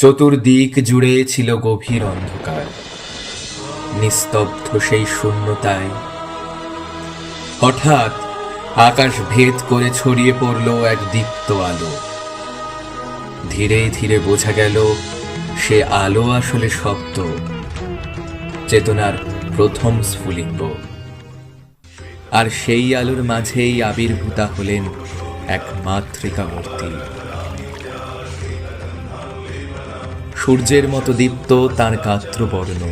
চতুর্দিক জুড়ে ছিল গভীর অন্ধকার। নিস্তব্ধ সেই শূন্যতায় হঠাৎ আকাশ ভেদ করে ছড়িয়ে পড়ল এক দীপ্ত আলো। ধীরে ধীরে বোঝা গেল সে আলো আসলে শব্দ, চেতনার প্রথম স্ফুলিঙ্গ। আর সেই আলোর মাঝেই আবির্ভূতা হলেন এক মাতৃকা মূর্তি। সূর্যের মতো দীপ্ত তাঁর গাত্রবর্ণ,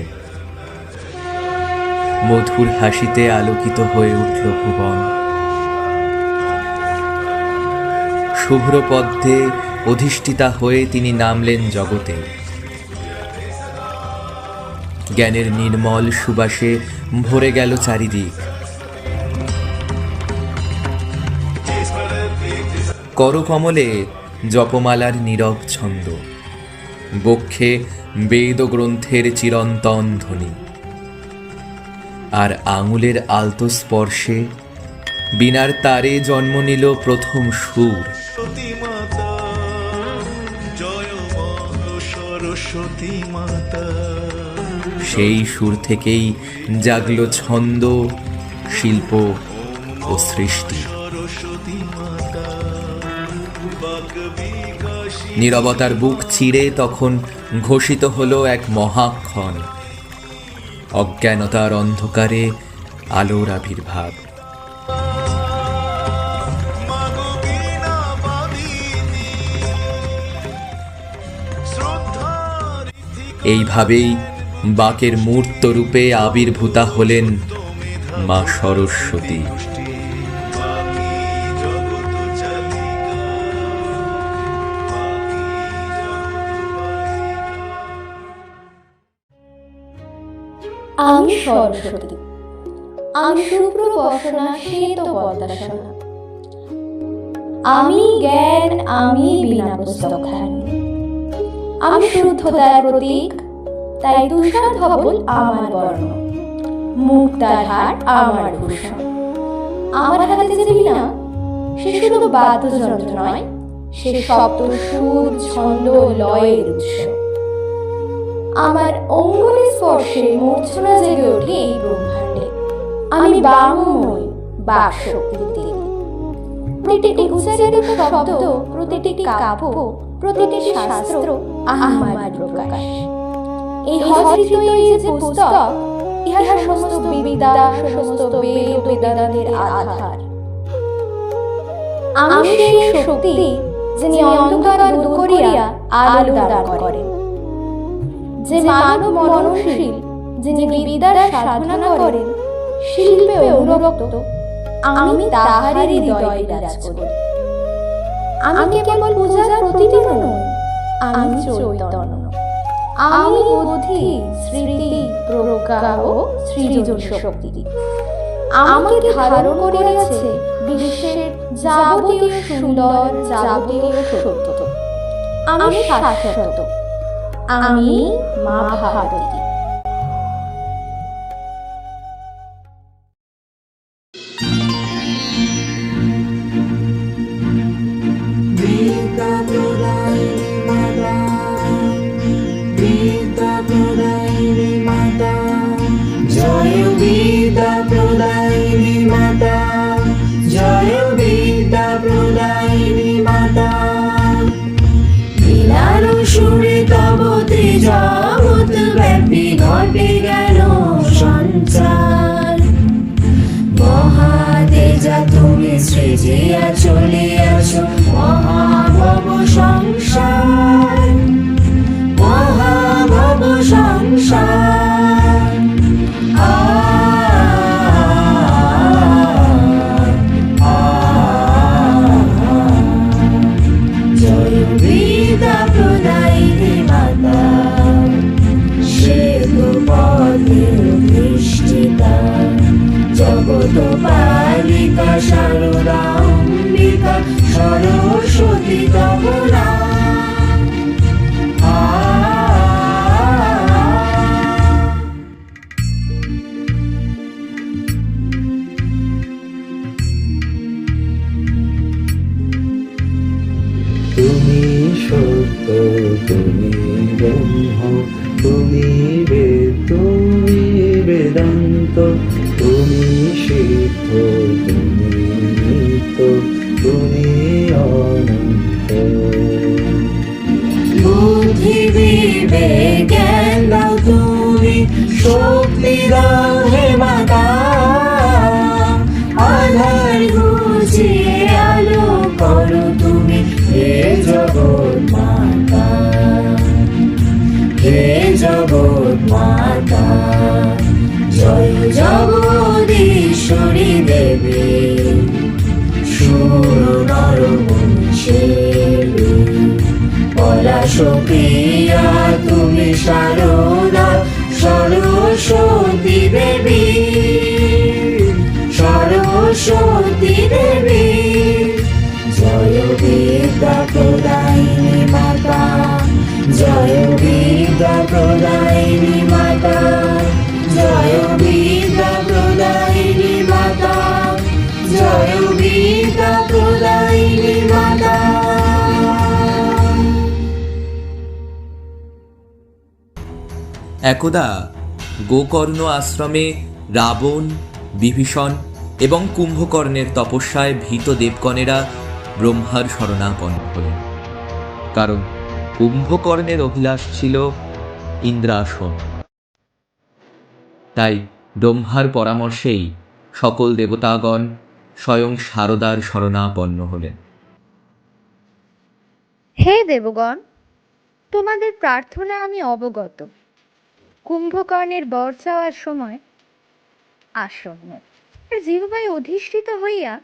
মধুর হাসিতে আলোকিত হয়ে উঠল ভুবন। শুভ্র পদ্মে অধিষ্ঠিতা হয়ে তিনি নামলেন জগতে। জ্ঞানের নির্মল সুবাসে ভরে গেল চারিদিক। করকমলে জপমালার নীরব ছন্দ, বক্ষে বেদগ্রন্থের চিরন্তন ধ্বনি, আর আঙুলের আলতো স্পর্শে বীণার তারে জন্ম নিল প্রথম সুর। সেই সুর থেকেই জাগল ছন্দ, শিল্প ও সৃষ্টি। নীরবতার বুক চিরে তখন ঘোষিত হলো এক মহাক্ষণ, অজ্ঞানতার অন্ধকারে আলোর আবির্ভাব। এইভাবেই বাকের মূর্ত রূপে আবির্ভূতা হলেন মা সরস্বতী। আমি সরস্বতী, আমি শুভ্র বসনা শ্বেত পদ্মাসনা, আমি জ্ঞান, আমি বিনা পুস্তকধারী, আমি শুদ্ধতার প্রতীক, তাই তুষার ধবল আমার বর্ণ, মুক্তার হার আমার ভূষণ। আমার হাতে যে বীণা, সে শুধু বাদ্যযন্ত্র নয়, সে শব্দ, সুর, ছন্দ, লয়ের উৎস। আমার অঙ্গুলি স্পর্শে মূর্ছনা জেগে ওঠে এই ব্রহ্মাণ্ডে। আমি বাংময়, বাক শক্তির দেবী। প্রতিটি উচ্চারিত শব্দ, প্রতিটি কাব্য, প্রতিটি শাস্ত্র আমার প্রকাশ। এই হস্তিত এই যে পুস্তক, ইহা সমস্ত বিদ্যা, সমস্ত বেদ বেদান্তের আধার। আমি সেই শক্তি, যিনি অন্ধকার দূর করিয়া আলো দান করেন, যে মানব মননশীল, যিনি বিদ্যার সাধনা করেন, শিল্পে অনুরক্ত, আমি তাহারই হৃদয়ে বিরাজ করি। আমি কেবল পূজার প্রতিমা নই, আমি চৈতন্য, আমি বুদ্ধি, স্মৃতি, প্রজ্ঞা ও সৃজন শক্তি। আমাকে ধারণ করে গেছে বিশ্বের যাবতীয় সুন্দর, যাবতীয় সত্য। আমি শাশ্বত, আমি মা ভারতী। জয় বিদ্যা প্রদায়িনী মাতা, জয় বিদ্যা প্রদায়িনী মাতা। লীলার সুরে তব জগৎ ব্যাপী ঘটে গেল সঞ্চার। মহাতেজা তুমি সৃজিয়া চলিয়াছ মহাভব সংসার, মহাভব সংসার। জয় বিদ্যা প্রদায়িনী মাতা, শ্বেত পদ্মে অধিষ্ঠিতা, জগৎ পালিকা সারদা অম্বিকা, সরস্বতী তব নাম। তুমি সত্য, তুমি তুমি তুমি বেদান্ত, তুমি সিদ্ধ, তুমি নিত্য, তুমি অনন্ত। বুদ্ধি বিবেক জ্ঞান দাও তুমি, শক্তি দাও হে মাতা। আধার ঘুচিয়ে আলো করো তুমি, হে জগৎ মাতা, হে জগৎ মাতা। জয় জগদীশ্বরী দেবী, সুর নর মনীষী। পলাশপ্রিয়া তুমি শারদা, সরস্বতী দেবী, সরস্বতী দেবী। জয় বিদ্যা প্রদায়িনী মাতা, জয় বিদ্যা প্রদায়িনী মাতা, জয় বিদ্যা প্রদায়িনী মাতা, জয় বিদ্যা প্রদায়িনী মাতা। একদা গোকর্ণ আশ্রমে রাবণ, বিভীষণ এবং কুম্ভকর্ণের তপস্যায় ভীত দেবগণেরা ব্রহ্মার শরণাপন্ন হলেন। কারণ কুম্ভকর্ণের অভিলাষ ছিল ইন্দ্রাসন। তাই ব্রহ্মার পরামর্শেই সকল দেবতাগণ স্বয়ং শারদার শরণাপন্ন হলেন। হে দেবগণ, তোমাদের প্রার্থনা আমি অবগত। কুম্ভকর্ণের বর চাওয়ার সময় আসন্ন। জিহ্বায় অধিষ্ঠিত হইয়া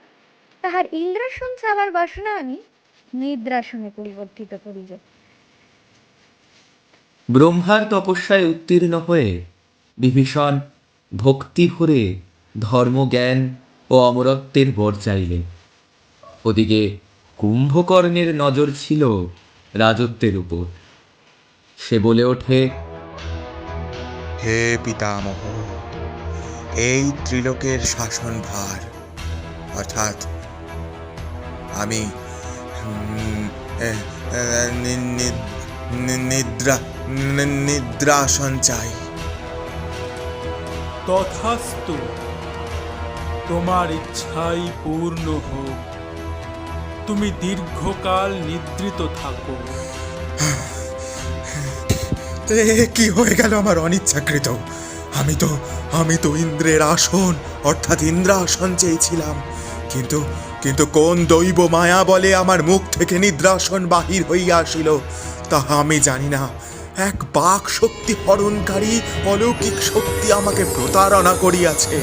তাহার ইন্দ্রাসন চাওয়ার বাসনা আমি নিদ্রাসনে পরিবর্তিত করিব। ব্রহ্মার তপস্যায় উত্তীর্ণ হয়ে বিভীষণ ভক্তি ভরে ধর্মজ্ঞান ও অমরত্বের বর চাইলেন। ওদিকে কুম্ভকর্ণের নজর ছিল রাজত্বের উপর। সে বলে ওঠে, হে পিতামহ, এই ত্রিলোকের শাসনভার অর্থাৎ আমি নিদ্রাসন চাই। তথাস্তু, তোমার ইচ্ছাই পূর্ণ হোক। তুমি দীর্ঘকাল নিদ্রিত থাকো। কি হয়ে গেল আমার অনিচ্ছাকৃত? আমি তো ইন্দ্রের আসন অর্থাৎ ইন্দ্রাসন চেয়েছিলাম, কিন্তু কিন্তু কোন দৈব মায়া বলে আমার মুখ থেকে নিদ্রাসন বাহির হইয়া আসিল তাহা আমি জানি না। এক বাক শক্তি হরণকারী অলৌকিক শক্তি আমাকে প্রতারণা করিয়াছে।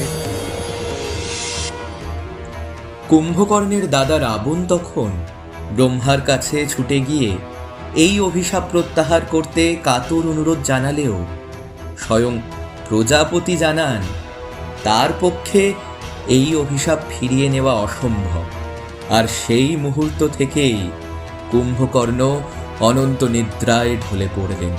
কুম্ভকর্ণের দাদা রাবণ তখন ব্রহ্মার কাছে ছুটে গিয়ে এই অভিশাপ প্রত্যাহার করতে কাতর অনুরোধ জানালেও স্বয়ং প্রজাপতি জানান তার পক্ষে এই অভিশাপ ফিরিয়ে নেওয়া অসম্ভব। আর সেই মুহূর্ত থেকেই কুম্ভকর্ণ অনন্ত নিদ্রায় ঢলে পড়লেন।